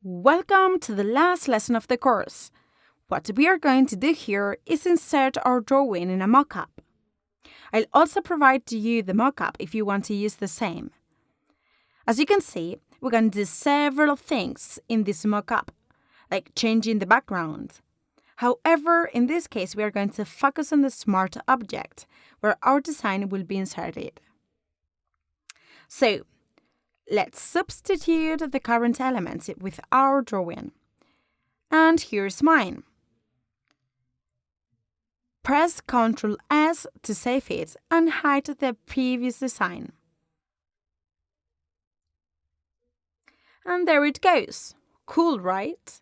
Welcome to the last lesson of the course. What we are going to do here is insert our drawing in a mockup. I'll also provide to you the mockup if you want to use the same. As you can see, we can do several things in this mockup, like changing the background. However, in this case, we are going to focus on the smart object, where our design will be inserted. So, let's substitute the current elements with our drawing. And here's mine. Press Ctrl S to save it and hide the previous design. And there it goes. Cool, right?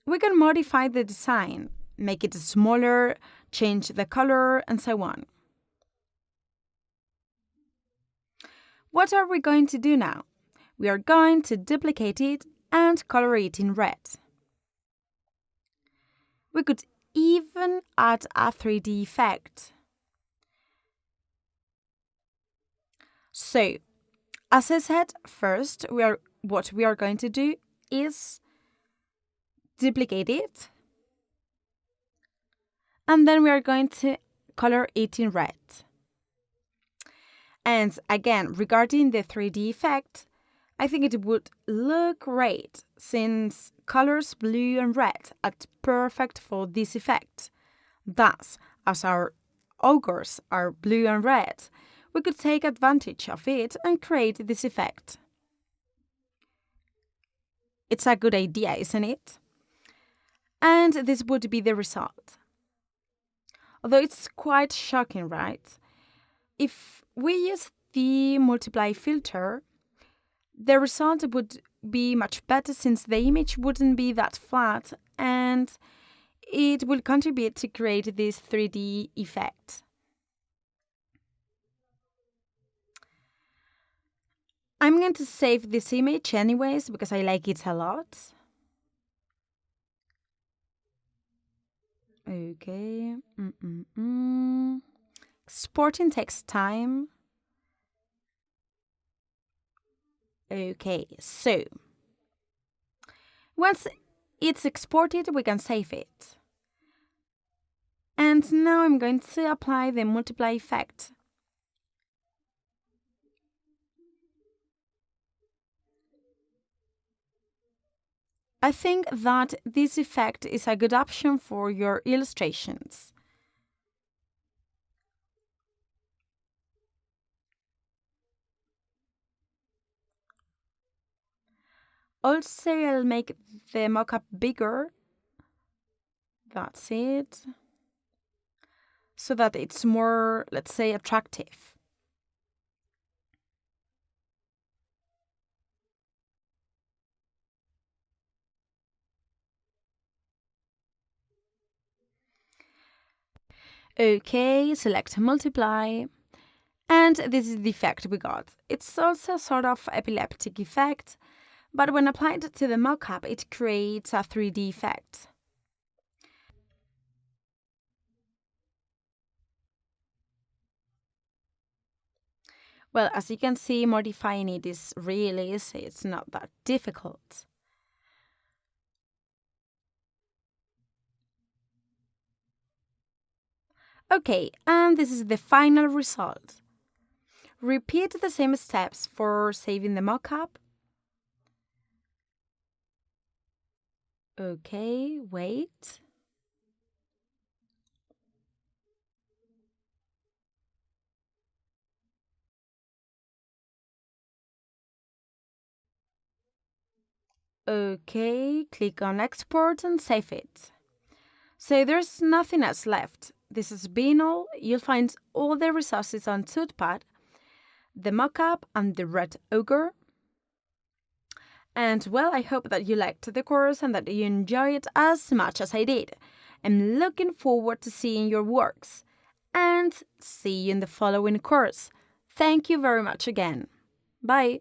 We can modify the design, make it smaller, change the color, and so on. What are we going to do now? We are going to duplicate it and color it in red. We could even add a 3D effect. So, as I said, first what we are going to do is duplicate it, and then we are going to color it in red. And again, regarding the 3D effect, I think it would look great since colors blue and red are perfect for this effect. Thus, as our ogres are blue and red, we could take advantage of it and create this effect. It's a good idea, isn't it? And this would be the result. Although it's quite shocking, right? If we use the multiply filter, the result would be much better since the image wouldn't be that flat and it will contribute to create this 3D effect. I'm going to save this image anyways because I like it a lot. Okay. Exporting takes time. Okay, so once it's exported, we can save it. And now I'm going to apply the multiply effect. I think that this effect is a good option for your illustrations. Also, I'll make the mockup bigger. That's it. So that it's more, let's say, attractive. Okay, select multiply. And this is the effect we got. It's also sort of epileptic effect, but when applied to the mockup, it creates a 3D effect. Well, as you can see, modifying it is really easy. It's not that difficult. Okay, and this is the final result. Repeat the same steps for saving the mockup. Okay, wait. Okay, click on export and save it. So there's nothing else left. This has been all. You'll find all the resources on TootPad, the mockup and the red ogre. And well, I hope that you liked the course and that you enjoy it as much as I did. I'm looking forward to seeing your works. And see you in the following course. Thank you very much again. Bye.